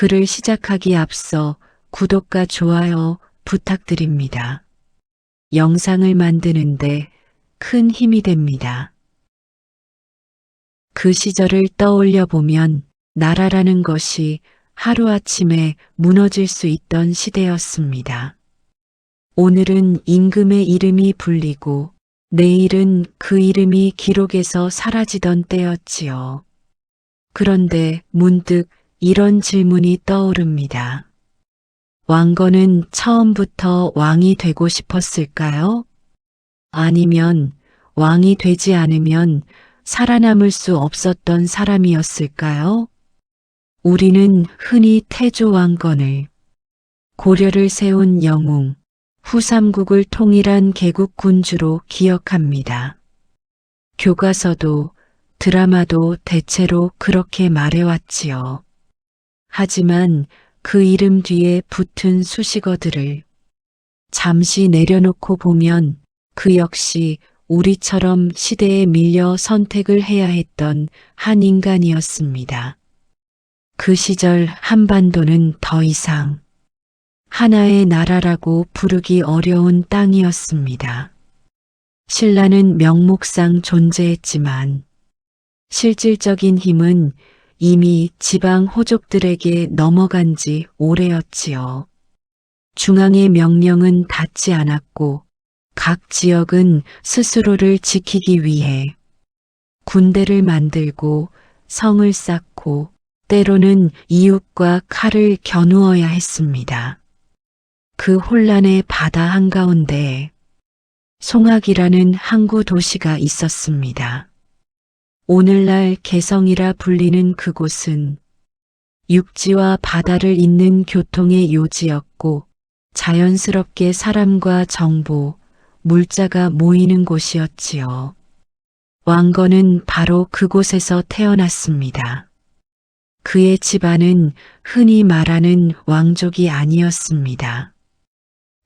글을 시작하기에 앞서 구독과 좋아요 부탁드립니다. 영상을 만드는데 큰 힘이 됩니다. 그 시절을 떠올려 보면 나라라는 것이 하루아침에 무너질 수 있던 시대였습니다. 오늘은 임금의 이름이 불리고 내일은 그 이름이 기록에서 사라지던 때였지요. 그런데 문득 이런 질문이 떠오릅니다. 왕건은 처음부터 왕이 되고 싶었을까요? 아니면 왕이 되지 않으면 살아남을 수 없었던 사람이었을까요? 우리는 흔히 태조 왕건을, 고려를 세운 영웅, 후삼국을 통일한 개국 군주로 기억합니다. 교과서도 드라마도 대체로 그렇게 말해왔지요. 하지만 그 이름 뒤에 붙은 수식어들을 잠시 내려놓고 보면 그 역시 우리처럼 시대에 밀려 선택을 해야 했던 한 인간이었습니다. 그 시절 한반도는 더 이상 하나의 나라라고 부르기 어려운 땅이었습니다. 신라는 명목상 존재했지만 실질적인 힘은 이미 지방 호족들에게 넘어간 지 오래였지요. 중앙의 명령은 닿지 않았고 각 지역은 스스로를 지키기 위해 군대를 만들고 성을 쌓고 때로는 이웃과 칼을 겨누어야 했습니다. 그 혼란의 바다 한가운데 송악이라는 항구 도시가 있었습니다. 오늘날 개성이라 불리는 그곳은 육지와 바다를 잇는 교통의 요지였고 자연스럽게 사람과 정보, 물자가 모이는 곳이었지요. 왕건은 바로 그곳에서 태어났습니다. 그의 집안은 흔히 말하는 왕족이 아니었습니다.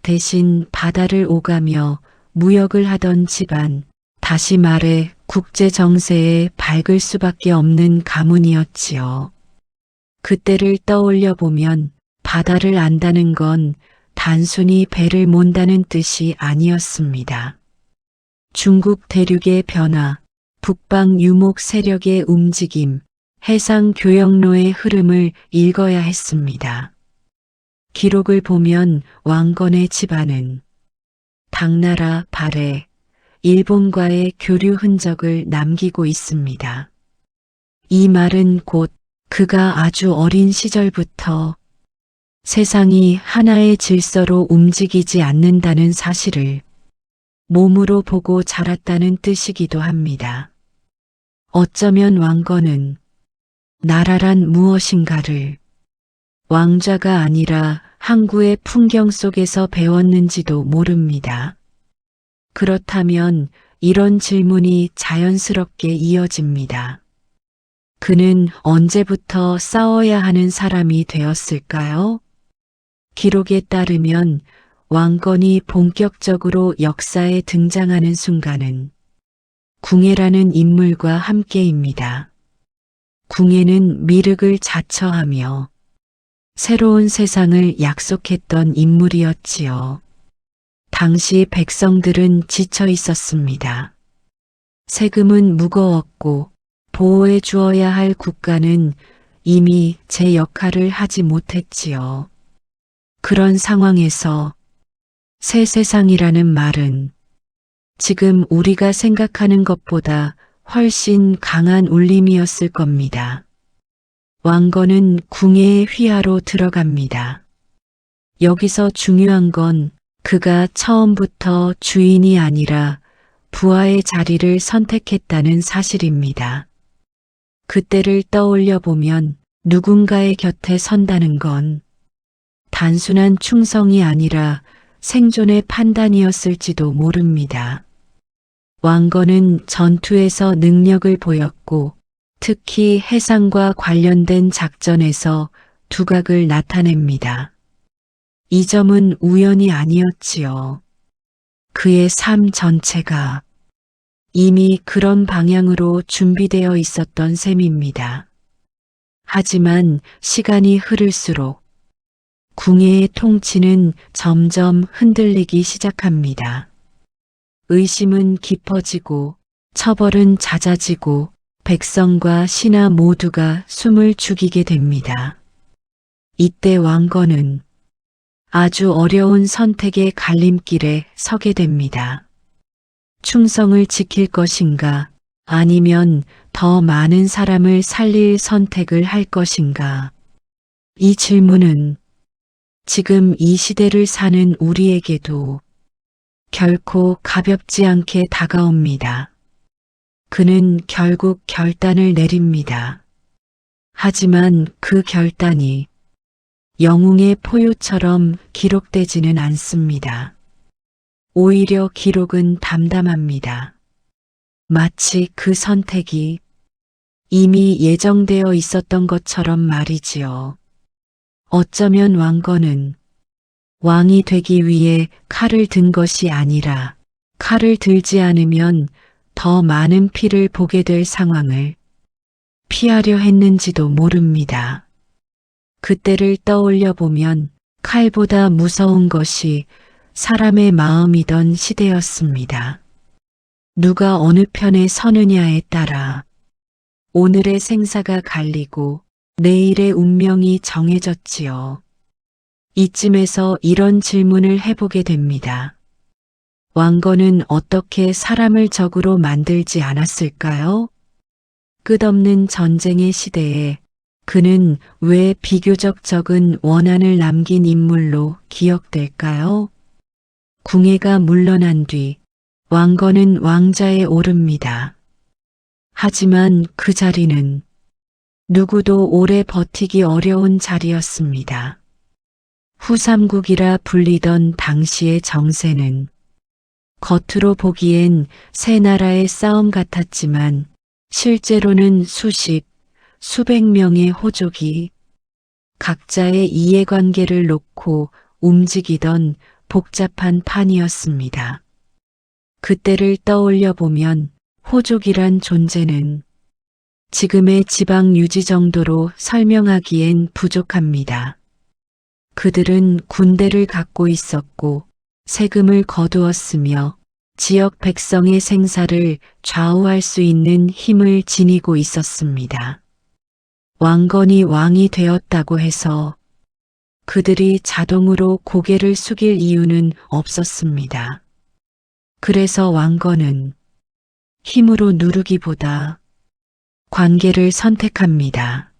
대신 바다를 오가며 무역을 하던 집안, 다시 말해 국제 정세에 밝을 수밖에 없는 가문이었지요. 그때를 떠올려 보면 바다를 안다는 건 단순히 배를 몬다는 뜻이 아니었습니다. 중국 대륙의 변화, 북방 유목 세력의 움직임, 해상 교역로의 흐름을 읽어야 했습니다. 기록을 보면 왕건의 집안은 당나라, 발해, 일본과의 교류 흔적을 남기고 있습니다. 이 말은 곧 그가 아주 어린 시절부터 세상이 하나의 질서로 움직이지 않는다는 사실을 몸으로 보고 자랐다는 뜻이기도 합니다. 어쩌면 왕건은 나라란 무엇인가를 왕좌가 아니라 항구의 풍경 속에서 배웠는지도 모릅니다. 그렇다면 이런 질문이 자연스럽게 이어집니다. 그는 언제부터 싸워야 하는 사람이 되었을까요? 기록에 따르면 왕건이 본격적으로 역사에 등장하는 순간은 궁예라는 인물과 함께입니다. 궁예는 미륵을 자처하며 새로운 세상을 약속했던 인물이었지요. 당시 백성들은 지쳐 있었습니다. 세금은 무거웠고 보호해 주어야 할 국가는 이미 제 역할을 하지 못했지요. 그런 상황에서 새 세상이라는 말은 지금 우리가 생각하는 것보다 훨씬 강한 울림이었을 겁니다. 왕건은 궁예의 휘하로 들어갑니다. 여기서 중요한 건 그가 처음부터 주인이 아니라 부하의 자리를 선택했다는 사실입니다. 그때를 떠올려 보면 누군가의 곁에 선다는 건 단순한 충성이 아니라 생존의 판단이었을지도 모릅니다. 왕건은 전투에서 능력을 보였고 특히 해상과 관련된 작전에서 두각을 나타냅니다. 이 점은 우연이 아니었지요. 그의 삶 전체가 이미 그런 방향으로 준비되어 있었던 셈입니다. 하지만 시간이 흐를수록 궁예의 통치는 점점 흔들리기 시작합니다. 의심은 깊어지고 처벌은 잦아지고 백성과 신하 모두가 숨을 죽이게 됩니다. 이때 왕건은 아주 어려운 선택의 갈림길에 서게 됩니다. 충성을 지킬 것인가, 아니면 더 많은 사람을 살릴 선택을 할 것인가? 이 질문은 지금 이 시대를 사는 우리에게도 결코 가볍지 않게 다가옵니다. 그는 결국 결단을 내립니다. 하지만 그 결단이 영웅의 포효처럼 기록되지는 않습니다. 오히려 기록은 담담합니다. 마치 그 선택이 이미 예정되어 있었던 것처럼 말이지요. 어쩌면 왕건은 왕이 되기 위해 칼을 든 것이 아니라 칼을 들지 않으면 더 많은 피를 보게 될 상황을 피하려 했는지도 모릅니다. 그때를 떠올려 보면 칼보다 무서운 것이 사람의 마음이던 시대였습니다. 누가 어느 편에 서느냐에 따라 오늘의 생사가 갈리고 내일의 운명이 정해졌지요. 이쯤에서 이런 질문을 해보게 됩니다. 왕건은 어떻게 사람을 적으로 만들지 않았을까요? 끝없는 전쟁의 시대에 그는 왜 비교적 적은 원한을 남긴 인물로 기억될까요? 궁예가 물러난 뒤 왕건은 왕자에 오릅니다. 하지만 그 자리는 누구도 오래 버티기 어려운 자리였습니다. 후삼국이라 불리던 당시의 정세는 겉으로 보기엔 세 나라의 싸움 같았지만 실제로는 수십, 수백 명의 호족이 각자의 이해관계를 놓고 움직이던 복잡한 판이었습니다. 그때를 떠올려 보면 호족이란 존재는 지금의 지방 유지 정도로 설명하기엔 부족합니다. 그들은 군대를 갖고 있었고 세금을 거두었으며 지역 백성의 생사를 좌우할 수 있는 힘을 지니고 있었습니다. 왕건이 왕이 되었다고 해서 그들이 자동으로 고개를 숙일 이유는 없었습니다. 그래서 왕건은 힘으로 누르기보다 관계를 선택합니다.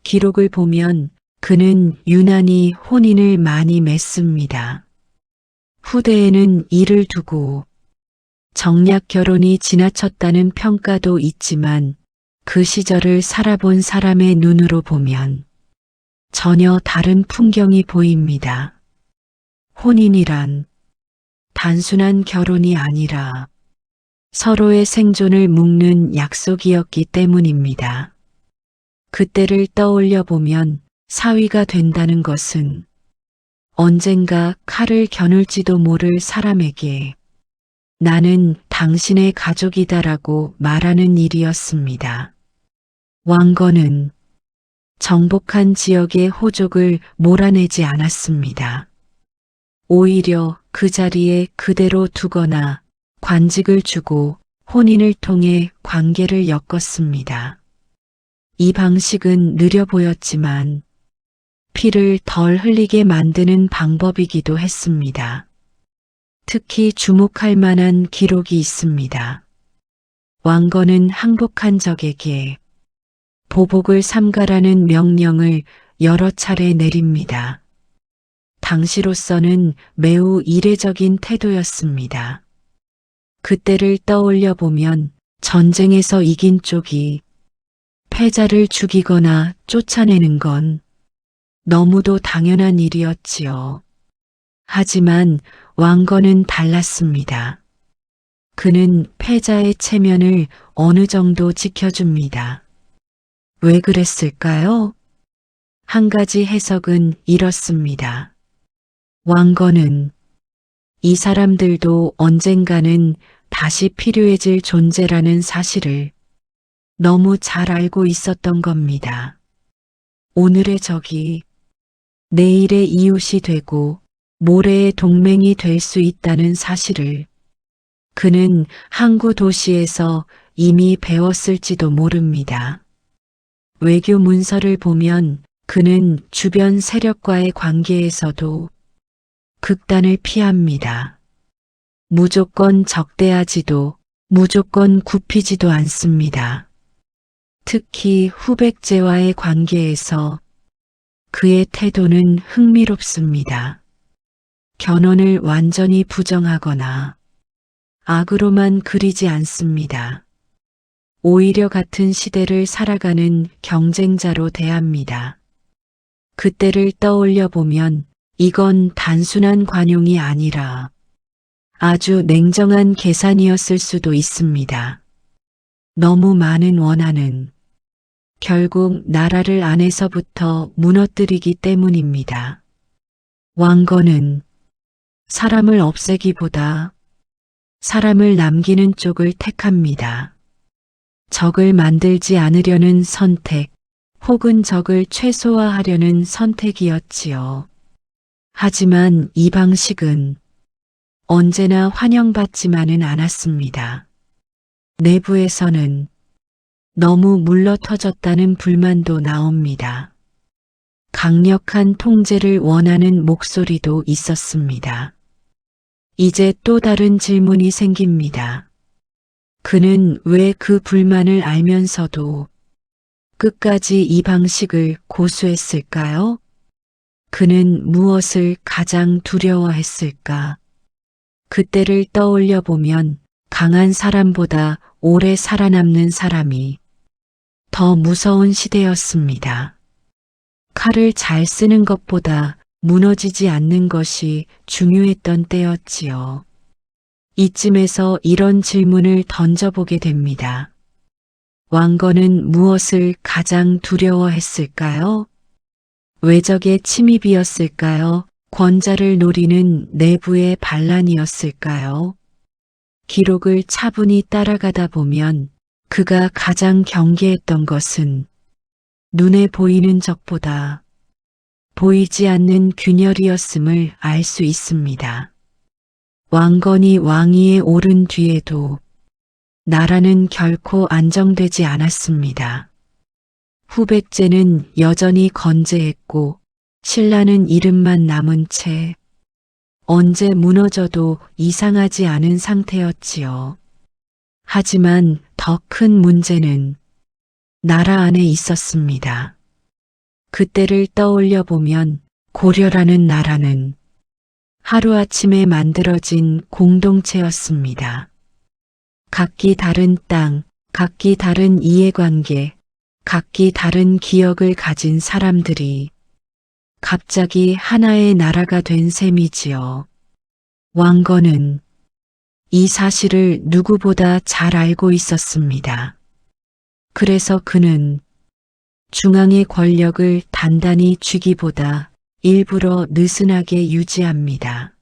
기록을 보면 그는 유난히 혼인을 많이 맺습니다. 후대에는 이를 두고 정략 결혼이 지나쳤다는 평가도 있지만 그 시절을 살아본 사람의 눈으로 보면 전혀 다른 풍경이 보입니다. 혼인이란 단순한 결혼이 아니라 서로의 생존을 묶는 약속이었기 때문입니다. 그때를 떠올려 보면 사위가 된다는 것은 언젠가 칼을 겨눌지도 모를 사람에게 나는 당신의 가족이다라고 말하는 일이었습니다. 왕건은 정복한 지역의 호족을 몰아내지 않았습니다. 오히려 그 자리에 그대로 두거나 관직을 주고 혼인을 통해 관계를 엮었습니다. 이 방식은 느려 보였지만 피를 덜 흘리게 만드는 방법이기도 했습니다. 특히 주목할 만한 기록이 있습니다. 왕건은 항복한 적에게 보복을 삼가라는 명령을 여러 차례 내립니다. 당시로서는 매우 이례적인 태도였습니다. 그때를 떠올려 보면 전쟁에서 이긴 쪽이 패자를 죽이거나 쫓아내는 건 너무도 당연한 일이었지요. 하지만 왕건은 달랐습니다. 그는 패자의 체면을 어느 정도 지켜줍니다. 왜 그랬을까요? 한 가지 해석은 이렇습니다. 왕건은 이 사람들도 언젠가는 다시 필요해질 존재라는 사실을 너무 잘 알고 있었던 겁니다. 오늘의 적이 내일의 이웃이 되고 모레의 동맹이 될 수 있다는 사실을 그는 항구 도시에서 이미 배웠을지도 모릅니다. 외교 문서를 보면 그는 주변 세력과의 관계에서도 극단을 피합니다. 무조건 적대하지도 무조건 굽히지도 않습니다. 특히 후백제와의 관계에서 그의 태도는 흥미롭습니다. 견훤을 완전히 부정하거나 악으로만 그리지 않습니다. 오히려 같은 시대를 살아가는 경쟁자로 대합니다. 그때를 떠올려 보면 이건 단순한 관용이 아니라 아주 냉정한 계산이었을 수도 있습니다. 너무 많은 원한은 결국 나라를 안에서부터 무너뜨리기 때문입니다. 왕건은 사람을 없애기보다 사람을 남기는 쪽을 택합니다. 적을 만들지 않으려는 선택 혹은 적을 최소화하려는 선택이었지요. 하지만 이 방식은 언제나 환영받지만은 않았습니다. 내부에서는 너무 물러터졌다는 불만도 나옵니다. 강력한 통제를 원하는 목소리도 있었습니다. 이제 또 다른 질문이 생깁니다. 그는 왜 그 불만을 알면서도 끝까지 이 방식을 고수했을까요? 그는 무엇을 가장 두려워했을까? 그때를 떠올려 보면 강한 사람보다 오래 살아남는 사람이 더 무서운 시대였습니다. 칼을 잘 쓰는 것보다 무너지지 않는 것이 중요했던 때였지요. 이쯤에서 이런 질문을 던져보게 됩니다. 왕건은 무엇을 가장 두려워했을까요? 외적의 침입이었을까요? 권자를 노리는 내부의 반란이었을까요? 기록을 차분히 따라가다 보면 그가 가장 경계했던 것은 눈에 보이는 적보다 보이지 않는 균열이었음을 알 수 있습니다. 왕건이 왕위에 오른 뒤에도 나라는 결코 안정되지 않았습니다. 후백제는 여전히 건재했고 신라는 이름만 남은 채 언제 무너져도 이상하지 않은 상태였지요. 하지만 더 큰 문제는 나라 안에 있었습니다. 그때를 떠올려 보면 고려라는 나라는 하루아침에 만들어진 공동체였습니다. 각기 다른 땅, 각기 다른 이해관계, 각기 다른 기억을 가진 사람들이 갑자기 하나의 나라가 된 셈이지요. 왕건은 이 사실을 누구보다 잘 알고 있었습니다. 그래서 그는 중앙의 권력을 단단히 쥐기보다 일부러 느슨하게 유지합니다.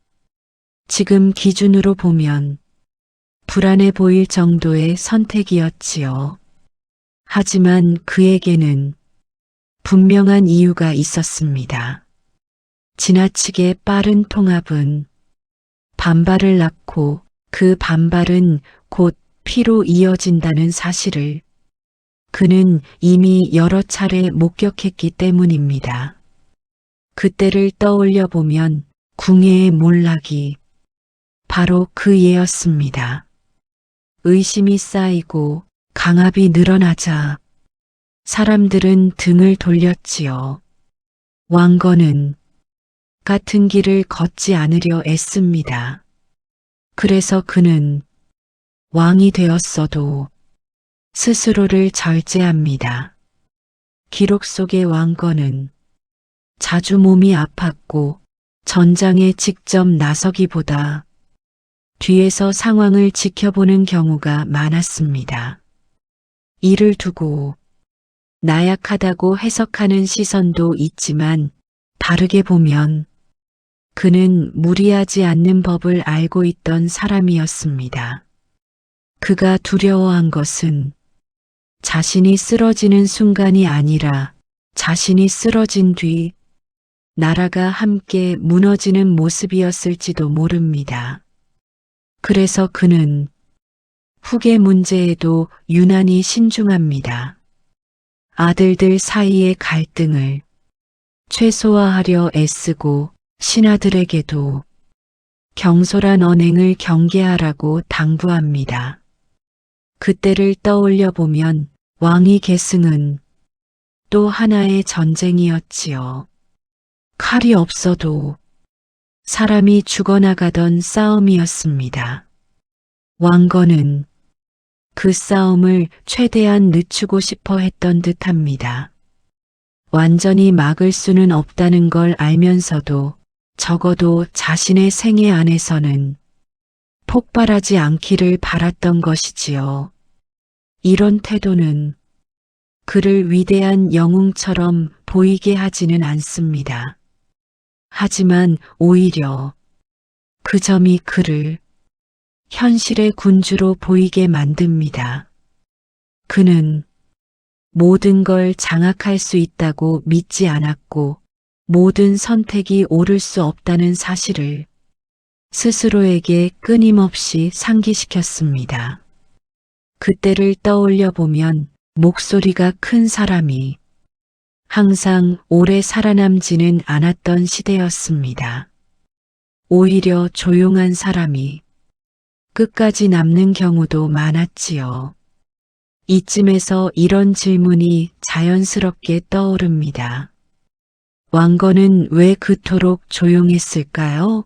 지금 기준으로 보면 불안해 보일 정도의 선택이었지요. 하지만 그에게는 분명한 이유가 있었습니다. 지나치게 빠른 통합은 반발을 낳고 그 반발은 곧 피로 이어진다는 사실을 그는 이미 여러 차례 목격했기 때문입니다. 그때를 떠올려 보면 궁예의 몰락이 바로 그 예였습니다. 의심이 쌓이고 강압이 늘어나자 사람들은 등을 돌렸지요. 왕건은 같은 길을 걷지 않으려 애씁니다. 그래서 그는 왕이 되었어도 스스로를 절제합니다. 기록 속의 왕건은 자주 몸이 아팠고 전장에 직접 나서기보다 뒤에서 상황을 지켜보는 경우가 많았습니다. 이를 두고 나약하다고 해석하는 시선도 있지만 다르게 보면 그는 무리하지 않는 법을 알고 있던 사람이었습니다. 그가 두려워한 것은 자신이 쓰러지는 순간이 아니라 자신이 쓰러진 뒤 나라가 함께 무너지는 모습이었을지도 모릅니다. 그래서 그는 후계 문제에도 유난히 신중합니다. 아들들 사이의 갈등을 최소화하려 애쓰고 신하들에게도 경솔한 언행을 경계하라고 당부합니다. 그때를 떠올려 보면 왕위 계승은 또 하나의 전쟁이었지요. 칼이 없어도 사람이 죽어나가던 싸움이었습니다. 왕건은 그 싸움을 최대한 늦추고 싶어 했던 듯합니다. 완전히 막을 수는 없다는 걸 알면서도 적어도 자신의 생애 안에서는 폭발하지 않기를 바랐던 것이지요. 이런 태도는 그를 위대한 영웅처럼 보이게 하지는 않습니다. 하지만 오히려 그 점이 그를 현실의 군주로 보이게 만듭니다. 그는 모든 걸 장악할 수 있다고 믿지 않았고 모든 선택이 옳을 수 없다는 사실을 스스로에게 끊임없이 상기시켰습니다. 그때를 떠올려 보면 목소리가 큰 사람이 항상 오래 살아남지는 않았던 시대였습니다. 오히려 조용한 사람이 끝까지 남는 경우도 많았지요. 이쯤에서 이런 질문이 자연스럽게 떠오릅니다. 왕건은 왜 그토록 조용했을까요?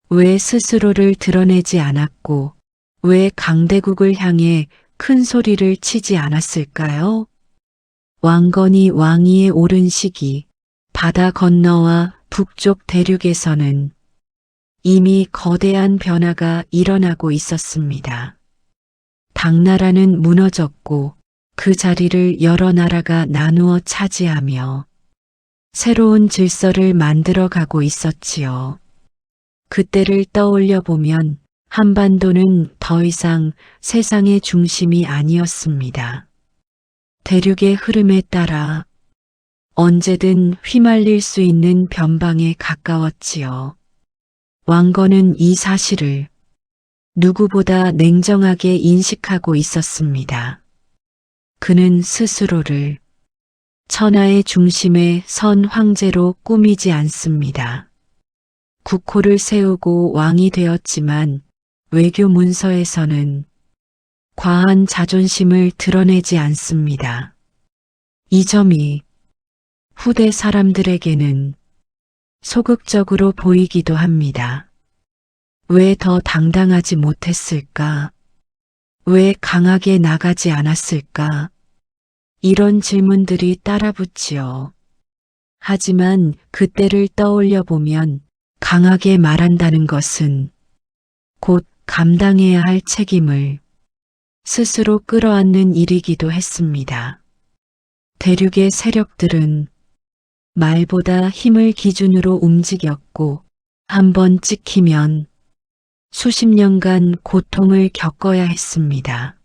왜 스스로를 드러내지 않았고 왜 강대국을 향해 큰 소리를 치지 않았을까요? 왕건이 왕위에 오른 시기 바다 건너와 북쪽 대륙에서는 이미 거대한 변화가 일어나고 있었습니다. 당나라는 무너졌고 그 자리를 여러 나라가 나누어 차지하며 새로운 질서를 만들어 가고 있었지요. 그때를 떠올려 보면 한반도는 더 이상 세상의 중심이 아니었습니다. 대륙의 흐름에 따라 언제든 휘말릴 수 있는 변방에 가까웠지요. 왕건은 이 사실을 누구보다 냉정하게 인식하고 있었습니다. 그는 스스로를 천하의 중심에 선 황제로 꾸미지 않습니다. 국호를 세우고 왕이 되었지만 외교 문서에서는 과한 자존심을 드러내지 않습니다. 이 점이 후대 사람들에게는 소극적으로 보이기도 합니다. 왜 더 당당하지 못했을까? 왜 강하게 나가지 않았을까? 이런 질문들이 따라붙지요. 하지만 그때를 떠올려 보면 강하게 말한다는 것은 곧 감당해야 할 책임을 스스로 끌어안는 일이기도 했습니다. 대륙의 세력들은 말보다 힘을 기준으로 움직였고 한번 찍히면 수십 년간 고통을 겪어야 했습니다.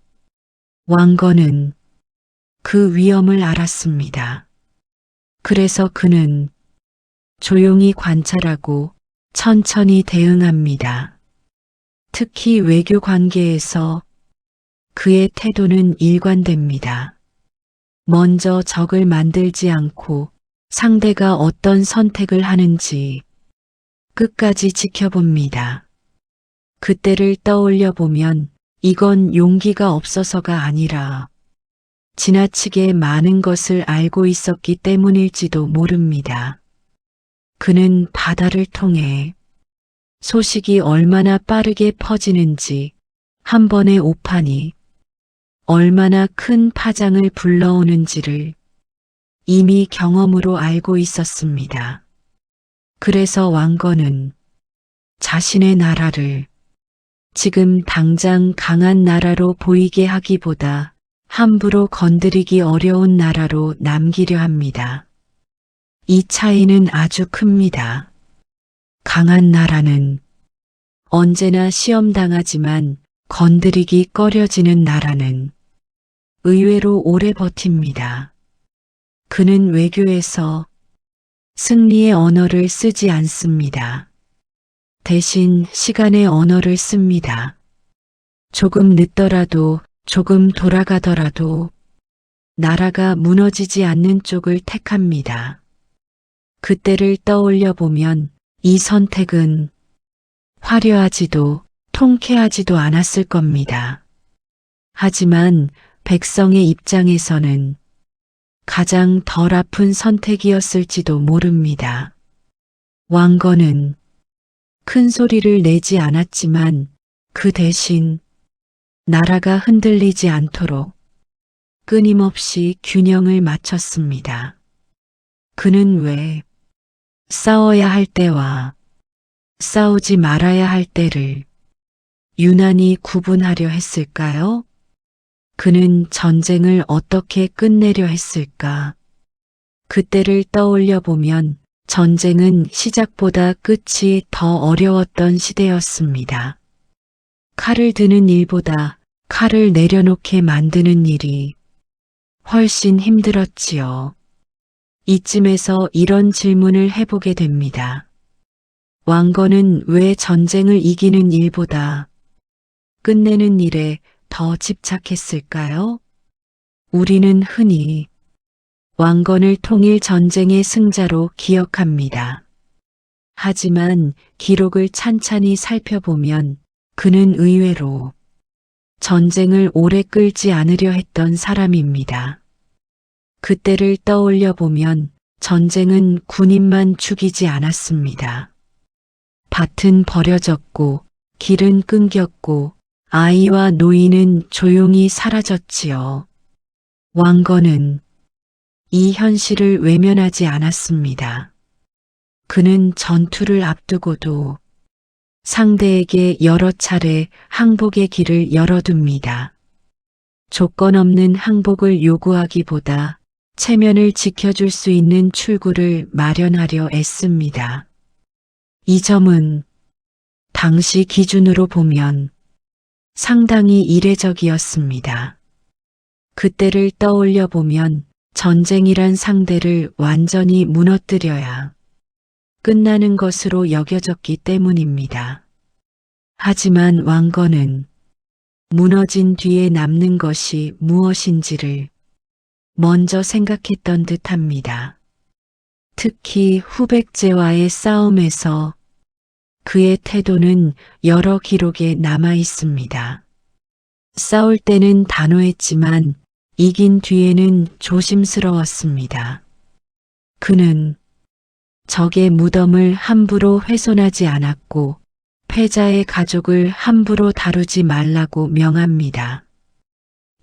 왕건은 그 위험을 알았습니다. 그래서 그는 조용히 관찰하고 천천히 대응합니다. 특히 외교 관계에서 그의 태도는 일관됩니다. 먼저 적을 만들지 않고 상대가 어떤 선택을 하는지 끝까지 지켜봅니다. 그때를 떠올려 보면 이건 용기가 없어서가 아니라 지나치게 많은 것을 알고 있었기 때문일지도 모릅니다. 그는 바다를 통해 소식이 얼마나 빠르게 퍼지는지, 한 번의 오판이 얼마나 큰 파장을 불러오는지를 이미 경험으로 알고 있었습니다. 그래서 왕건은 자신의 나라를 지금 당장 강한 나라로 보이게 하기보다 함부로 건드리기 어려운 나라로 남기려 합니다. 이 차이는 아주 큽니다. 강한 나라는 언제나 시험당하지만 건드리기 꺼려지는 나라는 의외로 오래 버팁니다. 그는 외교에서 승리의 언어를 쓰지 않습니다. 대신 시간의 언어를 씁니다. 조금 늦더라도, 조금 돌아가더라도 나라가 무너지지 않는 쪽을 택합니다. 그때를 떠올려 보면 이 선택은 화려하지도 통쾌하지도 않았을 겁니다. 하지만 백성의 입장에서는 가장 덜 아픈 선택이었을지도 모릅니다. 왕건은 큰 소리를 내지 않았지만 그 대신 나라가 흔들리지 않도록 끊임없이 균형을 맞췄습니다. 그는 왜 싸워야 할 때와 싸우지 말아야 할 때를 유난히 구분하려 했을까요? 그는 전쟁을 어떻게 끝내려 했을까? 그때를 떠올려 보면 전쟁은 시작보다 끝이 더 어려웠던 시대였습니다. 칼을 드는 일보다 칼을 내려놓게 만드는 일이 훨씬 힘들었지요. 이쯤에서 이런 질문을 해보게 됩니다. 왕건은 왜 전쟁을 이기는 일보다 끝내는 일에 더 집착했을까요? 우리는 흔히 왕건을 통일 전쟁의 승자로 기억합니다. 하지만 기록을 찬찬히 살펴보면 그는 의외로 전쟁을 오래 끌지 않으려 했던 사람입니다. 그때를 떠올려 보면 전쟁은 군인만 죽이지 않았습니다. 밭은 버려졌고 길은 끊겼고 아이와 노인은 조용히 사라졌지요. 왕건은 이 현실을 외면하지 않았습니다. 그는 전투를 앞두고도 상대에게 여러 차례 항복의 길을 열어둡니다. 조건 없는 항복을 요구하기보다 체면을 지켜줄 수 있는 출구를 마련하려 애씁니다. 이 점은 당시 기준으로 보면 상당히 이례적이었습니다. 그때를 떠올려 보면 전쟁이란 상대를 완전히 무너뜨려야 끝나는 것으로 여겨졌기 때문입니다. 하지만 왕건은 무너진 뒤에 남는 것이 무엇인지를 먼저 생각했던 듯합니다. 특히 후백제와의 싸움에서 그의 태도는 여러 기록에 남아 있습니다. 싸울 때는 단호했지만 이긴 뒤에는 조심스러웠습니다. 그는 적의 무덤을 함부로 훼손하지 않았고 패자의 가족을 함부로 다루지 말라고 명합니다.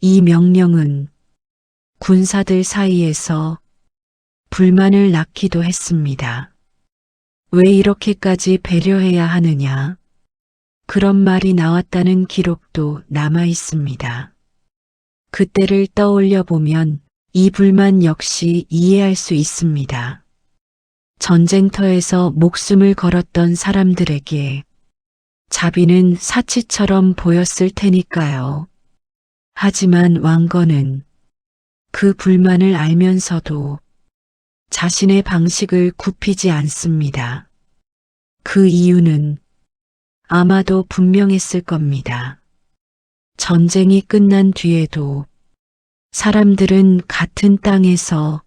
이 명령은 군사들 사이에서 불만을 낳기도 했습니다. 왜 이렇게까지 배려해야 하느냐? 그런 말이 나왔다는 기록도 남아 있습니다. 그때를 떠올려 보면 이 불만 역시 이해할 수 있습니다. 전쟁터에서 목숨을 걸었던 사람들에게 자비는 사치처럼 보였을 테니까요. 하지만 왕건은 그 불만을 알면서도 자신의 방식을 굽히지 않습니다. 그 이유는 아마도 분명했을 겁니다. 전쟁이 끝난 뒤에도 사람들은 같은 땅에서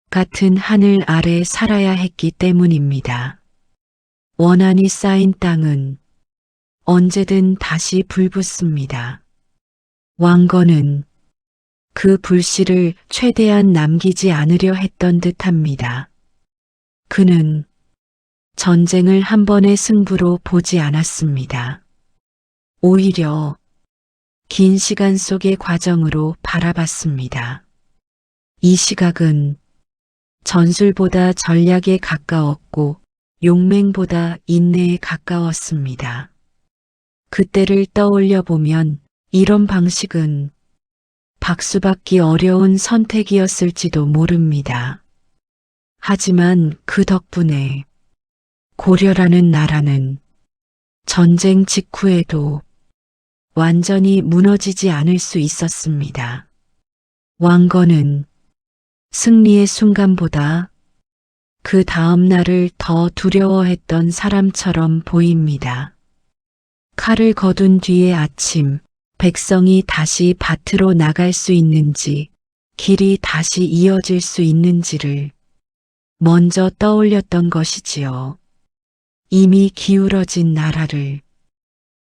같은 하늘 아래 살아야 했기 때문입니다. 원한이 쌓인 땅은 언제든 다시 불붙습니다. 왕건은 그 불씨를 최대한 남기지 않으려 했던 듯합니다. 그는 전쟁을 한 번의 승부로 보지 않았습니다. 오히려 긴 시간 속의 과정으로 바라봤습니다. 이 시각은 전술보다 전략에 가까웠고 용맹보다 인내에 가까웠습니다. 그때를 떠올려 보면 이런 방식은 박수받기 어려운 선택이었을지도 모릅니다. 하지만 그 덕분에 고려라는 나라는 전쟁 직후에도 완전히 무너지지 않을 수 있었습니다. 왕건은 승리의 순간보다 그 다음 날을 더 두려워했던 사람처럼 보입니다. 칼을 거둔 뒤의 아침, 백성이 다시 밭으로 나갈 수 있는지, 길이 다시 이어질 수 있는지를 먼저 떠올렸던 것이지요. 이미 기울어진 나라를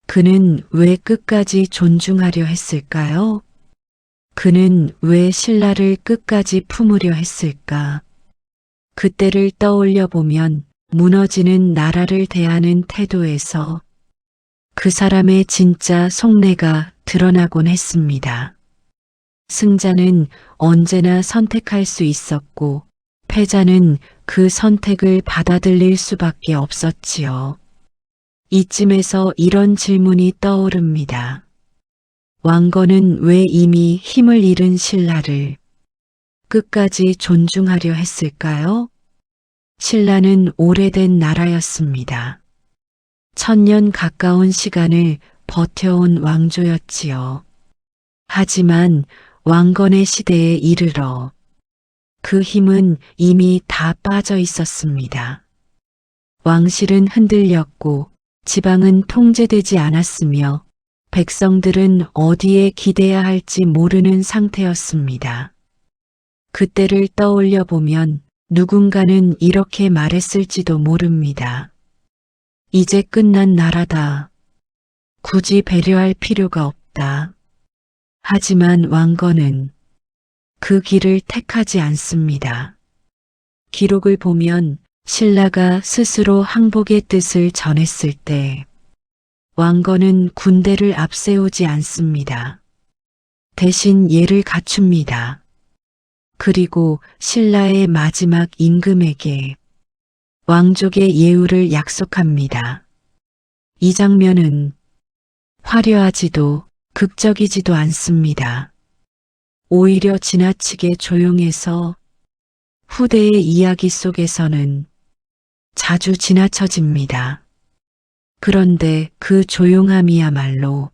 그는 왜 끝까지 존중하려 했을까요? 그는 왜 신라를 끝까지 품으려 했을까? 그때를 떠올려 보면 무너지는 나라를 대하는 태도에서 그 사람의 진짜 속내가 드러나곤 했습니다. 승자는 언제나 선택할 수 있었고 패자는 그 선택을 받아들일 수밖에 없었지요. 이쯤에서 이런 질문이 떠오릅니다. 왕건은 왜 이미 힘을 잃은 신라를 끝까지 존중하려 했을까요? 신라는 오래된 나라였습니다. 1000년 가까운 시간을 버텨온 왕조였지요. 하지만 왕건의 시대에 이르러 그 힘은 이미 다 빠져 있었습니다. 왕실은 흔들렸고 지방은 통제되지 않았으며 백성들은 어디에 기대야 할지 모르는 상태였습니다. 그때를 떠올려 보면 누군가는 이렇게 말했을지도 모릅니다. 이제 끝난 나라다. 굳이 배려할 필요가 없다. 하지만 왕건은 그 길을 택하지 않습니다. 기록을 보면 신라가 스스로 항복의 뜻을 전했을 때 왕건은 군대를 앞세우지 않습니다. 대신 예를 갖춥니다. 그리고 신라의 마지막 임금에게 왕족의 예우를 약속합니다. 이 장면은 화려하지도 극적이지도 않습니다. 오히려 지나치게 조용해서 후대의 이야기 속에서는 자주 지나쳐집니다. 그런데 그 조용함이야말로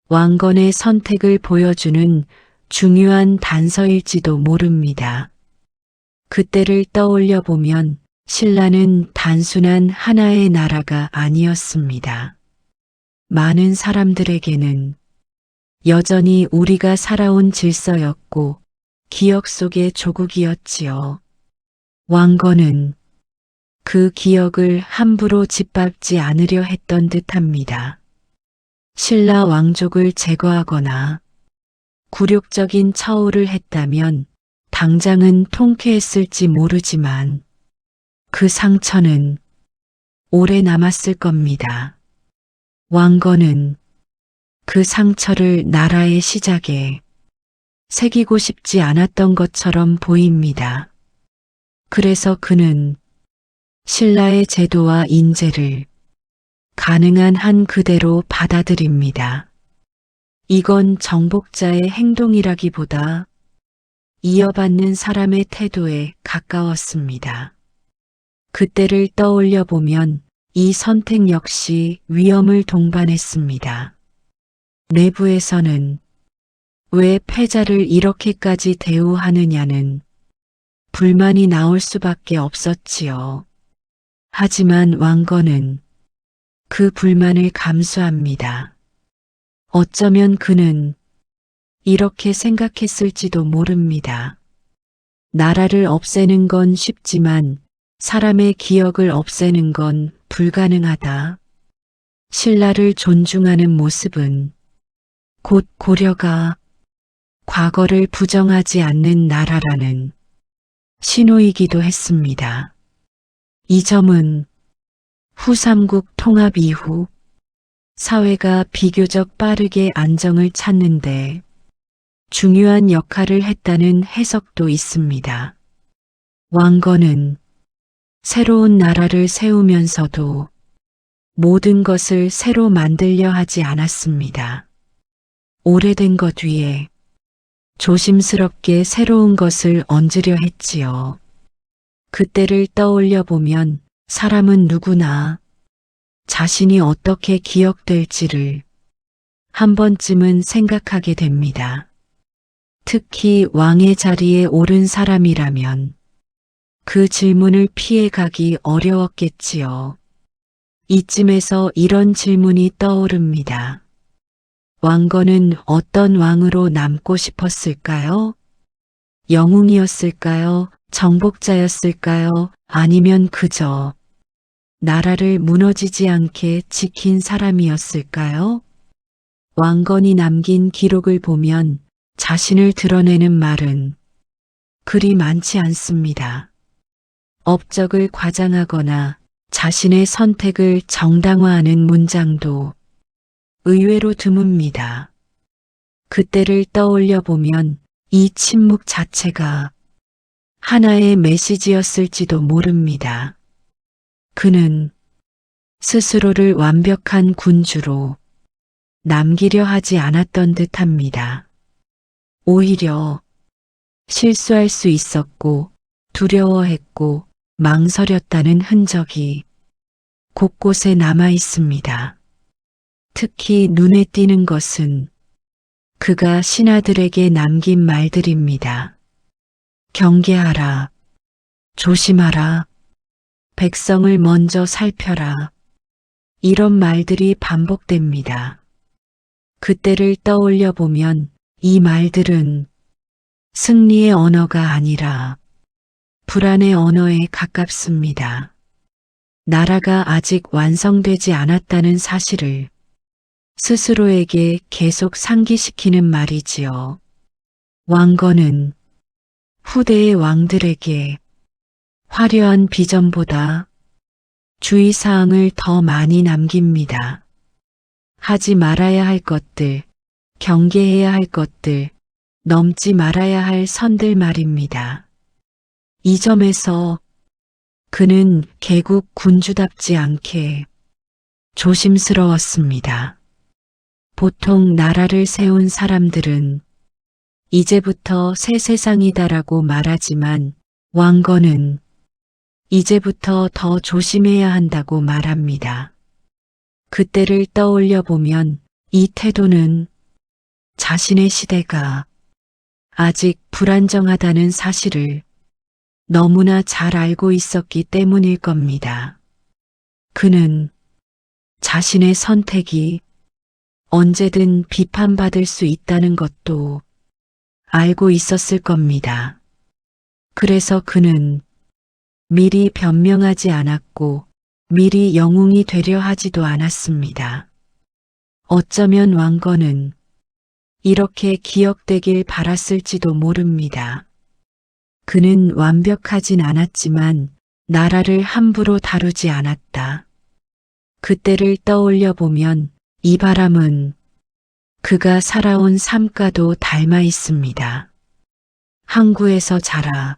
왕건의 선택을 보여주는 중요한 단서일지도 모릅니다. 그때를 떠올려 보면 신라는 단순한 하나의 나라가 아니었습니다. 많은 사람들에게는 여전히 우리가 살아온 질서였고 기억 속의 조국이었지요. 왕건은 그 기억을 함부로 짓밟지 않으려 했던 듯합니다. 신라 왕족을 제거하거나 굴욕적인 처우를 했다면 당장은 통쾌했을지 모르지만 그 상처는 오래 남았을 겁니다. 왕건은 그 상처를 나라의 시작에 새기고 싶지 않았던 것처럼 보입니다. 그래서 그는 신라의 제도와 인재를 가능한 한 그대로 받아들입니다. 이건 정복자의 행동이라기보다 이어받는 사람의 태도에 가까웠습니다. 그때를 떠올려 보면 이 선택 역시 위험을 동반했습니다. 내부에서는 왜 패자를 이렇게까지 대우하느냐는 불만이 나올 수밖에 없었지요. 하지만 왕건은 그 불만을 감수합니다. 어쩌면 그는 이렇게 생각했을지도 모릅니다. 나라를 없애는 건 쉽지만 사람의 기억을 없애는 건 불가능하다. 신라를 존중하는 모습은 곧 고려가 과거를 부정하지 않는 나라라는 신호이기도 했습니다. 이 점은 후삼국 통합 이후 사회가 비교적 빠르게 안정을 찾는데 중요한 역할을 했다는 해석도 있습니다. 왕건은 새로운 나라를 세우면서도 모든 것을 새로 만들려 하지 않았습니다. 오래된 것 위에 조심스럽게 새로운 것을 얹으려 했지요. 그때를 떠올려 보면 사람은 누구나 자신이 어떻게 기억될지를 한 번쯤은 생각하게 됩니다. 특히 왕의 자리에 오른 사람이라면 그 질문을 피해가기 어려웠겠지요. 이쯤에서 이런 질문이 떠오릅니다. 왕건은 어떤 왕으로 남고 싶었을까요? 영웅이었을까요? 정복자였을까요? 아니면 그저 나라를 무너지지 않게 지킨 사람이었을까요? 왕건이 남긴 기록을 보면 자신을 드러내는 말은 그리 많지 않습니다. 업적을 과장하거나 자신의 선택을 정당화하는 문장도 의외로 드뭅니다. 그때를 떠올려 보면 이 침묵 자체가 하나의 메시지였을지도 모릅니다. 그는 스스로를 완벽한 군주로 남기려 하지 않았던 듯합니다. 오히려 실수할 수 있었고 두려워했고 망설였다는 흔적이 곳곳에 남아 있습니다. 특히 눈에 띄는 것은 그가 신하들에게 남긴 말들입니다. 경계하라, 조심하라, 백성을 먼저 살펴라. 이런 말들이 반복됩니다. 그때를 떠올려 보면 이 말들은 승리의 언어가 아니라 불안의 언어에 가깝습니다. 나라가 아직 완성되지 않았다는 사실을 스스로에게 계속 상기시키는 말이지요. 왕건은 후대의 왕들에게 화려한 비전보다 주의사항을 더 많이 남깁니다. 하지 말아야 할 것들, 경계해야 할 것들, 넘지 말아야 할 선들 말입니다. 이 점에서 그는 개국 군주답지 않게 조심스러웠습니다. 보통 나라를 세운 사람들은 이제부터 새 세상이다라고 말하지만 왕건은 이제부터 더 조심해야 한다고 말합니다. 그때를 떠올려 보면 이 태도는 자신의 시대가 아직 불안정하다는 사실을 너무나 잘 알고 있었기 때문일 겁니다. 그는 자신의 선택이 언제든 비판받을 수 있다는 것도 알고 있었을 겁니다. 그래서 그는 미리 변명하지 않았고 미리 영웅이 되려 하지도 않았습니다. 어쩌면 왕건은 이렇게 기억되길 바랐을지도 모릅니다. 그는 완벽하진 않았지만 나라를 함부로 다루지 않았다. 그때를 떠올려 보면 이 바람은 그가 살아온 삶과도 닮아 있습니다. 항구에서 자라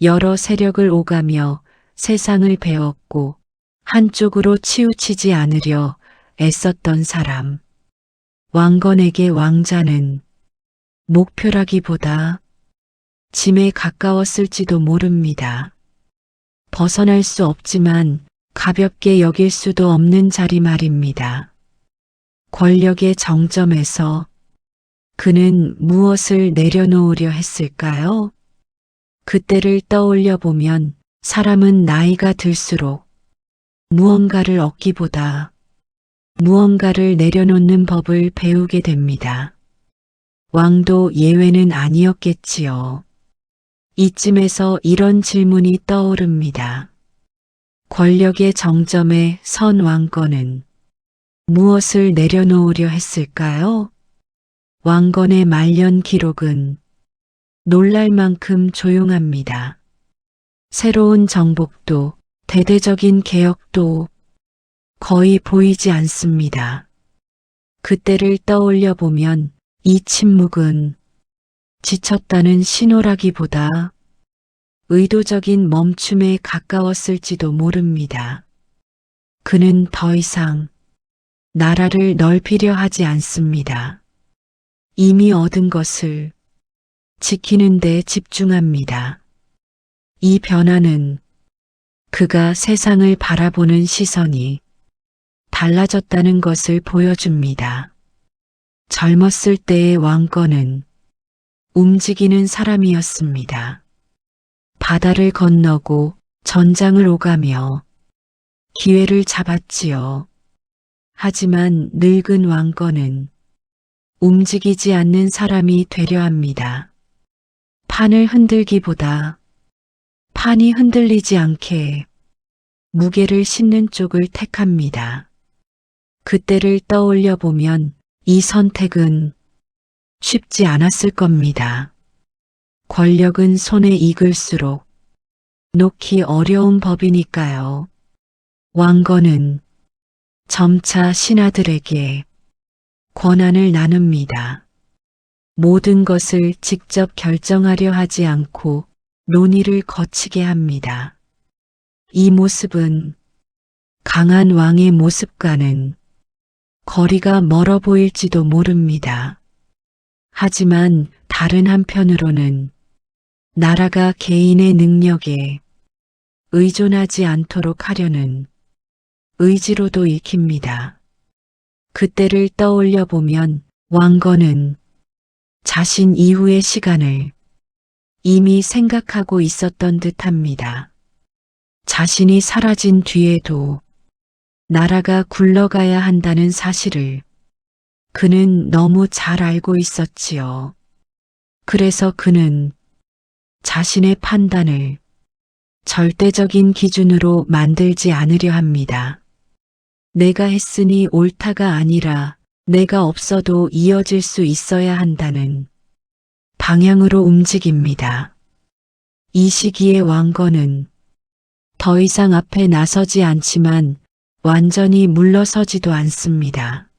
여러 세력을 오가며 세상을 배웠고 한쪽으로 치우치지 않으려 애썼던 사람. 왕건에게 왕자는 목표라기보다 짐에 가까웠을지도 모릅니다. 벗어날 수 없지만 가볍게 여길 수도 없는 자리 말입니다. 권력의 정점에서 그는 무엇을 내려놓으려 했을까요? 그때를 떠올려 보면 사람은 나이가 들수록 무언가를 얻기보다 무언가를 내려놓는 법을 배우게 됩니다. 왕도 예외는 아니었겠지요. 이쯤에서 이런 질문이 떠오릅니다. 권력의 정점에 선 왕건은 무엇을 내려놓으려 했을까요? 왕건의 말년 기록은 놀랄 만큼 조용합니다. 새로운 정복도 대대적인 개혁도 거의 보이지 않습니다. 그때를 떠올려 보면 이 침묵은 지쳤다는 신호라기보다 의도적인 멈춤에 가까웠을지도 모릅니다. 그는 더 이상 나라를 넓히려 하지 않습니다. 이미 얻은 것을 지키는 데 집중합니다. 이 변화는 그가 세상을 바라보는 시선이 달라졌다는 것을 보여줍니다. 젊었을 때의 왕건은 움직이는 사람이었습니다. 바다를 건너고 전장을 오가며 기회를 잡았지요. 하지만 늙은 왕건은 움직이지 않는 사람이 되려 합니다. 판을 흔들기보다 판이 흔들리지 않게 무게를 싣는 쪽을 택합니다. 그때를 떠올려 보면 이 선택은 쉽지 않았을 겁니다. 권력은 손에 익을수록 놓기 어려운 법이니까요. 왕건은 점차 신하들에게 권한을 나눕니다. 모든 것을 직접 결정하려 하지 않고 논의를 거치게 합니다. 이 모습은 강한 왕의 모습과는 거리가 멀어 보일지도 모릅니다. 하지만 다른 한편으로는 나라가 개인의 능력에 의존하지 않도록 하려는 의지로도 읽힙니다. 그때를 떠올려 보면 왕건은 자신 이후의 시간을 이미 생각하고 있었던 듯합니다. 자신이 사라진 뒤에도 나라가 굴러가야 한다는 사실을 그는 너무 잘 알고 있었지요. 그래서 그는 자신의 판단을 절대적인 기준으로 만들지 않으려 합니다. 내가 했으니 옳다가 아니라 내가 없어도 이어질 수 있어야 한다는 방향으로 움직입니다. 이 시기의 왕건은 더 이상 앞에 나서지 않지만 완전히 물러서지도 않습니다.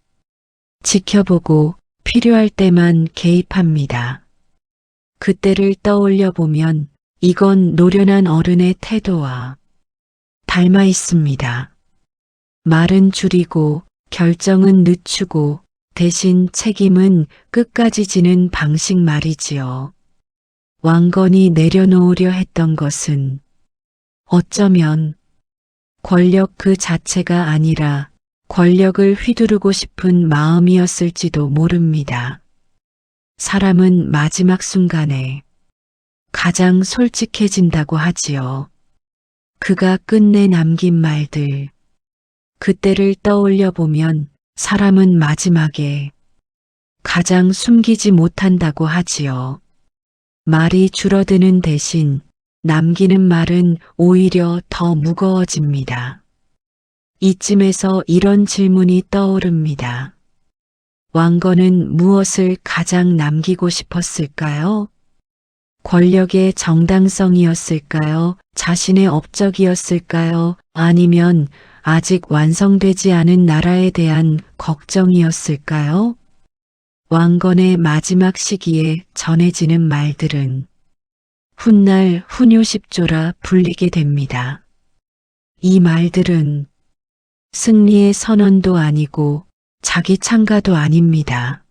지켜보고 필요할 때만 개입합니다. 그때를 떠올려 보면 이건 노련한 어른의 태도와 닮아 있습니다. 말은 줄이고 결정은 늦추고 대신 책임은 끝까지 지는 방식 말이지요. 왕건이 내려놓으려 했던 것은 어쩌면 권력 그 자체가 아니라 권력을 휘두르고 싶은 마음이었을지도 모릅니다. 사람은 마지막 순간에 가장 솔직해진다고 하지요. 그가 끝내 남긴 말들. 그때를 떠올려 보면 사람은 마지막에 가장 숨기지 못한다고 하지요. 말이 줄어드는 대신 남기는 말은 오히려 더 무거워집니다. 이쯤에서 이런 질문이 떠오릅니다. 왕건은 무엇을 가장 남기고 싶었을까요? 권력의 정당성이었을까요? 자신의 업적이었을까요? 아니면 아직 완성되지 않은 나라에 대한 걱정이었을까요? 왕건의 마지막 시기에 전해지는 말들은 훗날 훈요십조라 불리게 됩니다. 이 말들은 승리의 선언도 아니고 자기 창가도 아닙니다.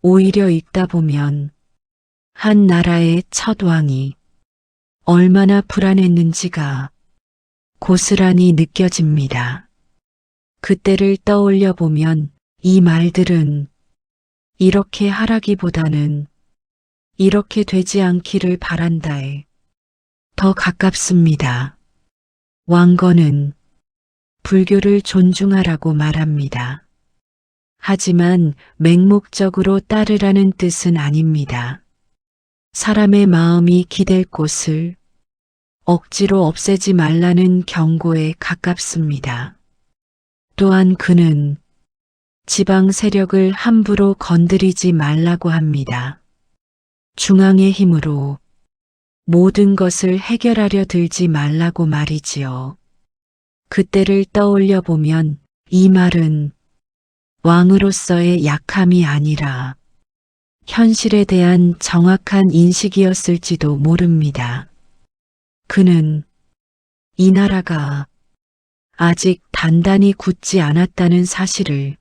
오히려 읽다 보면 한 나라의 첫 왕이 얼마나 불안했는지가 고스란히 느껴집니다. 그때를 떠올려 보면 이 말들은 이렇게 하라기보다는 이렇게 되지 않기를 바란다에 더 가깝습니다. 왕건은 불교를 존중하라고 말합니다. 하지만 맹목적으로 따르라는 뜻은 아닙니다. 사람의 마음이 기댈 곳을 억지로 없애지 말라는 경고에 가깝습니다. 또한 그는 지방 세력을 함부로 건드리지 말라고 합니다. 중앙의 힘으로 모든 것을 해결하려 들지 말라고 말이지요. 그때를 떠올려 보면 이 말은 왕으로서의 약함이 아니라 현실에 대한 정확한 인식이었을지도 모릅니다. 그는 이 나라가 아직 단단히 굳지 않았다는 사실을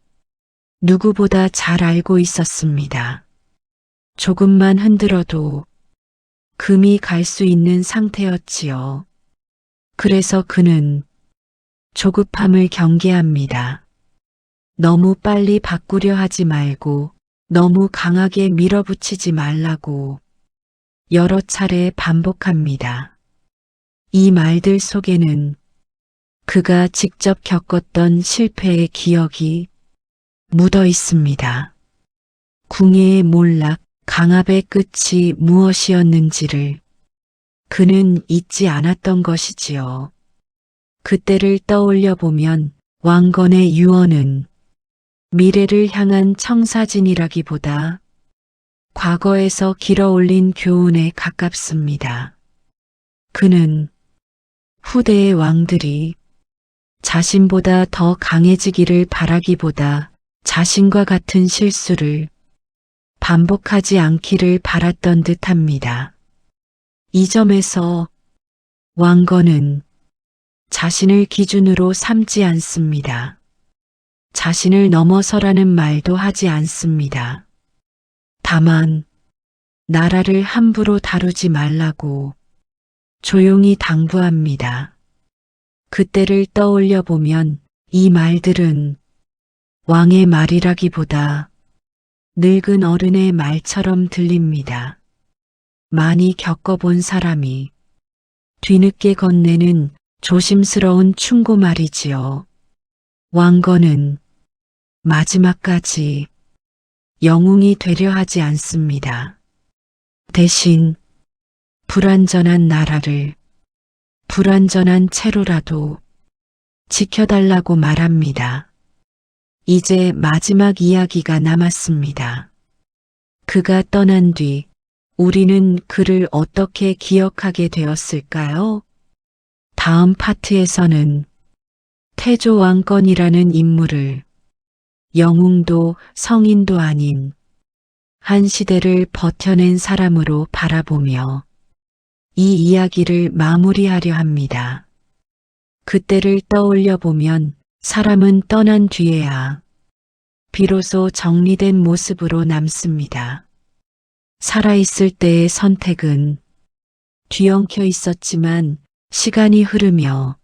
누구보다 잘 알고 있었습니다. 조금만 흔들어도 금이 갈 수 있는 상태였지요. 그래서 그는 조급함을 경계합니다. 너무 빨리 바꾸려 하지 말고 너무 강하게 밀어붙이지 말라고 여러 차례 반복합니다. 이 말들 속에는 그가 직접 겪었던 실패의 기억이 묻어 있습니다. 궁예의 몰락, 강압의 끝이 무엇이었는지를 그는 잊지 않았던 것이지요. 그때를 떠올려 보면 왕건의 유언은 미래를 향한 청사진이라기보다 과거에서 길어올린 교훈에 가깝습니다. 그는 후대의 왕들이 자신보다 더 강해지기를 바라기보다 자신과 같은 실수를 반복하지 않기를 바랐던 듯합니다. 이 점에서 왕건은 자신을 기준으로 삼지 않습니다. 자신을 넘어서라는 말도 하지 않습니다. 다만 나라를 함부로 다루지 말라고 조용히 당부합니다. 그때를 떠올려 보면 이 말들은 왕의 말이라기보다 늙은 어른의 말처럼 들립니다. 많이 겪어본 사람이 뒤늦게 건네는 조심스러운 충고말이지요. 왕건은 마지막까지 영웅이 되려 하지 않습니다. 대신 불완전한 나라를 불완전한 채로라도 지켜달라고 말합니다. 이제 마지막 이야기가 남았습니다. 그가 떠난 뒤 우리는 그를 어떻게 기억하게 되었을까요? 다음 파트에서는 태조 왕건이라는 인물을 영웅도 성인도 아닌 한 시대를 버텨낸 사람으로 바라보며 이 이야기를 마무리하려 합니다. 그때를 떠올려 보면 사람은 떠난 뒤에야 비로소 정리된 모습으로 남습니다. 살아있을 때의 선택은 뒤엉켜 있었지만 시간이 흐르며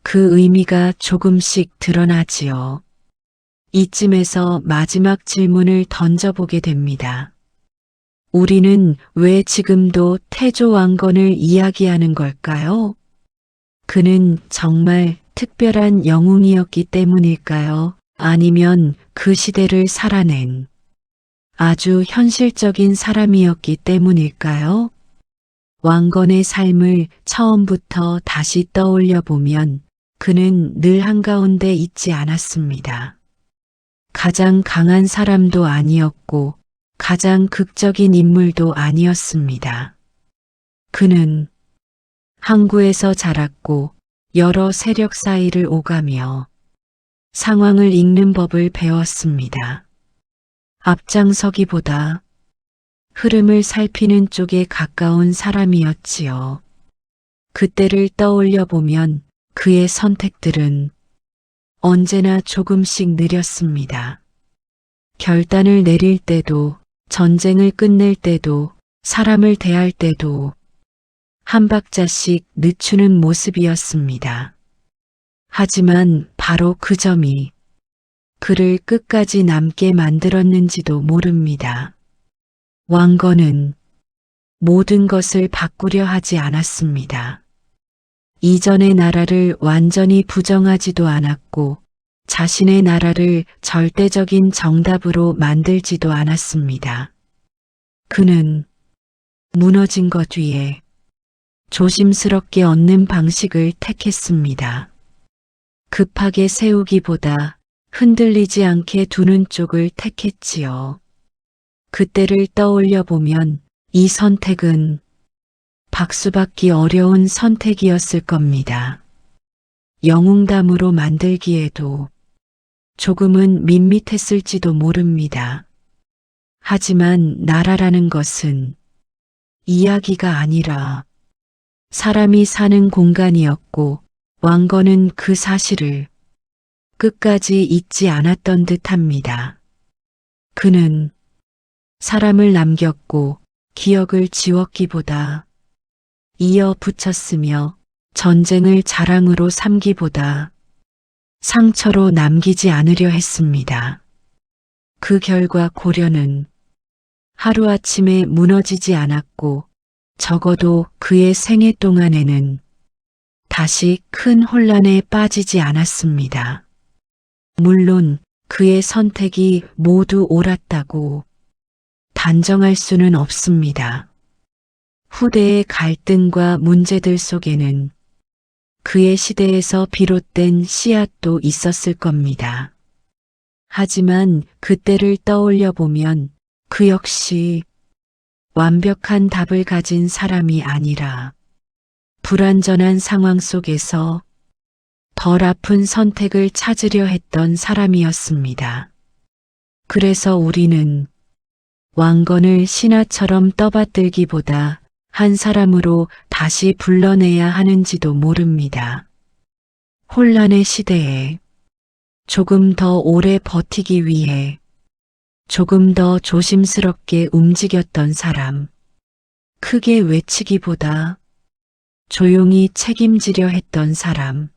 그 의미가 조금씩 드러나지요. 이쯤에서 마지막 질문을 던져보게 됩니다. 우리는 왜 지금도 태조 왕건을 이야기하는 걸까요? 그는 정말 특별한 영웅이었기 때문일까요? 아니면 그 시대를 살아낸 아주 현실적인 사람이었기 때문일까요? 왕건의 삶을 처음부터 다시 떠올려 보면 그는 늘 한가운데 있지 않았습니다. 가장 강한 사람도 아니었고 가장 극적인 인물도 아니었습니다. 그는 항구에서 자랐고 여러 세력 사이를 오가며 상황을 읽는 법을 배웠습니다. 앞장서기보다 흐름을 살피는 쪽에 가까운 사람이었지요. 그때를 떠올려 보면 그의 선택들은 언제나 조금씩 느렸습니다. 결단을 내릴 때도, 전쟁을 끝낼 때도, 사람을 대할 때도 한 박자씩 늦추는 모습이었습니다. 하지만 바로 그 점이 그를 끝까지 남게 만들었는지도 모릅니다. 왕건은 모든 것을 바꾸려 하지 않았습니다. 이전의 나라를 완전히 부정하지도 않았고 자신의 나라를 절대적인 정답으로 만들지도 않았습니다. 그는 무너진 것 위에 조심스럽게 얻는 방식을 택했습니다. 급하게 세우기보다 흔들리지 않게 두는 쪽을 택했지요. 그때를 떠올려 보면 이 선택은 박수받기 어려운 선택이었을 겁니다. 영웅담으로 만들기에도 조금은 밋밋했을지도 모릅니다. 하지만 나라라는 것은 이야기가 아니라 사람이 사는 공간이었고 왕건은 그 사실을 끝까지 잊지 않았던 듯합니다. 그는 사람을 남겼고 기억을 지웠기보다 이어 붙였으며 전쟁을 자랑으로 삼기보다 상처로 남기지 않으려 했습니다. 그 결과 고려는 하루아침에 무너지지 않았고 적어도 그의 생애 동안에는 다시 큰 혼란에 빠지지 않았습니다. 물론 그의 선택이 모두 옳았다고 단정할 수는 없습니다. 후대의 갈등과 문제들 속에는 그의 시대에서 비롯된 씨앗도 있었을 겁니다. 하지만 그때를 떠올려 보면 그 역시 완벽한 답을 가진 사람이 아니라 불완전한 상황 속에서 덜 아픈 선택을 찾으려 했던 사람이었습니다. 그래서 우리는 왕건을 신하처럼 떠받들기보다 한 사람으로 다시 불러내야 하는지도 모릅니다. 혼란의 시대에 조금 더 오래 버티기 위해 조금 더 조심스럽게 움직였던 사람, 크게 외치기보다 조용히 책임지려 했던 사람,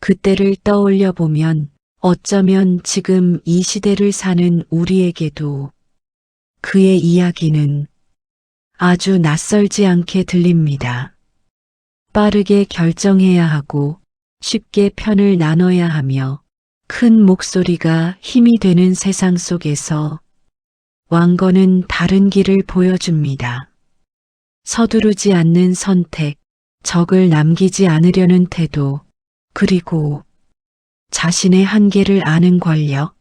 그때를 떠올려 보면 어쩌면 지금 이 시대를 사는 우리에게도 그의 이야기는 아주 낯설지 않게 들립니다. 빠르게 결정해야 하고 쉽게 편을 나눠야 하며 큰 목소리가 힘이 되는 세상 속에서 왕건은 다른 길을 보여줍니다. 서두르지 않는 선택, 적을 남기지 않으려는 태도, 그리고 자신의 한계를 아는 권력.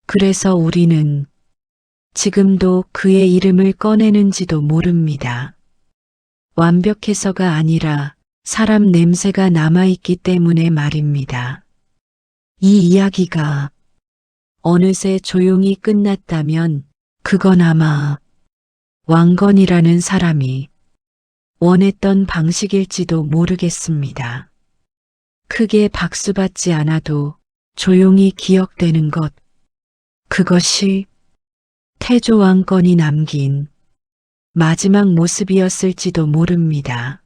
그래서 우리는 지금도 그의 이름을 꺼내는지도 모릅니다. 완벽해서가 아니라 사람 냄새가 남아있기 때문에 말입니다. 이 이야기가 어느새 조용히 끝났다면 그건 아마 왕건이라는 사람이 원했던 방식일지도 모르겠습니다. 크게 박수받지 않아도 조용히 기억되는 것, 그것이 태조 왕건이 남긴 마지막 모습이었을지도 모릅니다.